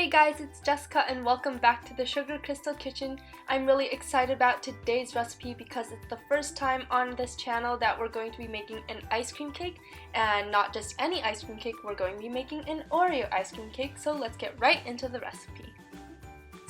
Hey guys, it's Jessica and welcome back to the Sugar Crystal Kitchen. I'm really excited about today's recipe because it's the first time on this channel that we're going to be making an ice cream cake, and not just any ice cream cake, we're going to be making an Oreo ice cream cake, so let's get right into the recipe.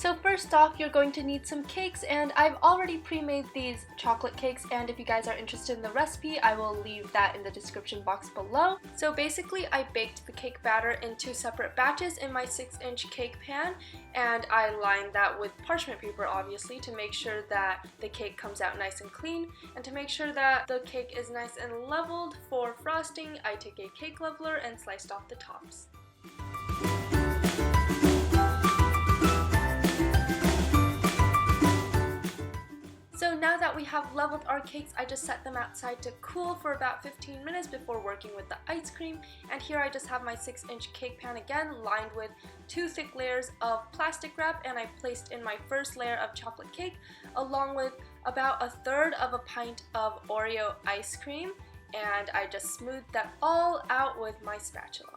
So first off, you're going to need some cakes, and I've already pre-made these chocolate cakes, and if you guys are interested in the recipe, I will leave that in the description box below. So basically, I baked the cake batter in two separate batches in my 6-inch cake pan, and I lined that with parchment paper, obviously, to make sure that the cake comes out nice and clean, and to make sure that the cake is nice and leveled for frosting, I took a cake leveler and sliced off the tops. So now that we have leveled our cakes, I just set them outside to cool for about 15 minutes before working with the ice cream. And here I just have my 6-inch cake pan again, lined with 2 thick layers of plastic wrap, and I placed in my first layer of chocolate cake, along with about 1/3 of a pint of Oreo ice cream, and I just smoothed that all out with my spatula.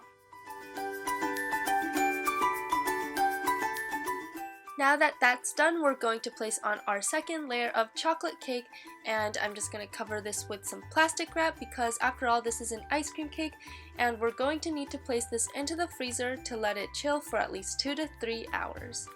Now that that's done, we're going to place on our second layer of chocolate cake, and I'm just going to cover this with some plastic wrap because after all, this is an ice cream cake, and we're going to need to place this into the freezer to let it chill for at least 2 to 3 hours.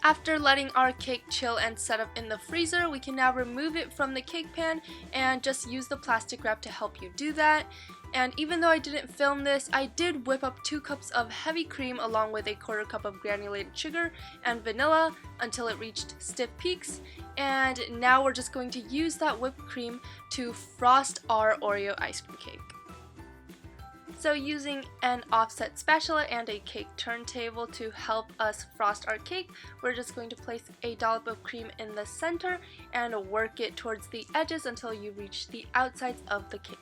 After letting our cake chill and set up in the freezer, we can now remove it from the cake pan and just use the plastic wrap to help you do that. And even though I didn't film this, I did whip up 2 cups of heavy cream along with a 1/4 cup of granulated sugar and vanilla until it reached stiff peaks. And now we're just going to use that whipped cream to frost our Oreo ice cream cake. So using an offset spatula and a cake turntable to help us frost our cake, we're just going to place a dollop of cream in the center and work it towards the edges until you reach the outsides of the cake.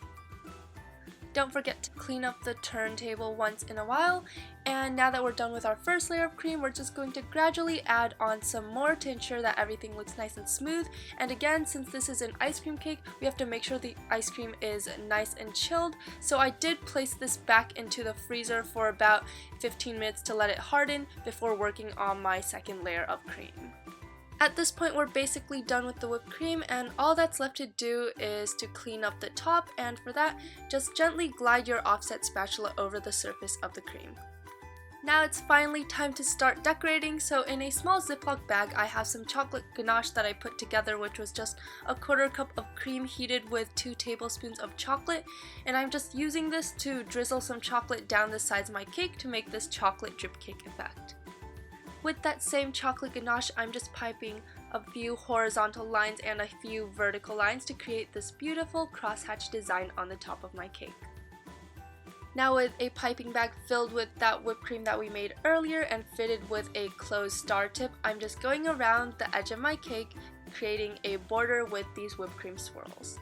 Don't forget to clean up the turntable once in a while, and now that we're done with our first layer of cream, we're just going to gradually add on some more to ensure that everything looks nice and smooth. And again, since this is an ice cream cake, we have to make sure the ice cream is nice and chilled, so I did place this back into the freezer for about 15 minutes to let it harden before working on my second layer of cream. At this point, we're basically done with the whipped cream, and all that's left to do is to clean up the top, and for that, just gently glide your offset spatula over the surface of the cream. Now it's finally time to start decorating, so in a small Ziploc bag, I have some chocolate ganache that I put together, which was just a 1/4 cup of cream heated with 2 tablespoons of chocolate, and I'm just using this to drizzle some chocolate down the sides of my cake to make this chocolate drip cake effect. With that same chocolate ganache, I'm just piping a few horizontal lines and a few vertical lines to create this beautiful crosshatch design on the top of my cake. Now with a piping bag filled with that whipped cream that we made earlier and fitted with a closed star tip, I'm just going around the edge of my cake, creating a border with these whipped cream swirls.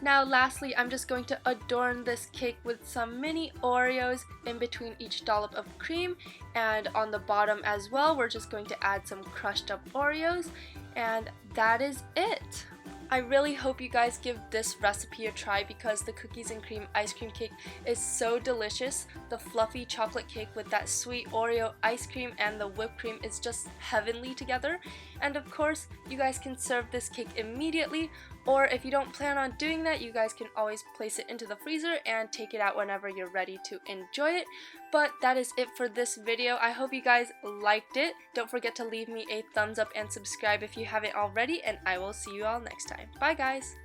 Now lastly, I'm just going to adorn this cake with some mini Oreos in between each dollop of cream, and on the bottom as well, we're just going to add some crushed up Oreos, and that is it! I really hope you guys give this recipe a try because the cookies and cream ice cream cake is so delicious. The fluffy chocolate cake with that sweet Oreo ice cream and the whipped cream is just heavenly together. And of course, you guys can serve this cake immediately, or if you don't plan on doing that, you guys can always place it into the freezer and take it out whenever you're ready to enjoy it. But that is it for this video. I hope you guys liked it. Don't forget to leave me a thumbs up and subscribe if you haven't already, and I will see you all next time. Bye guys!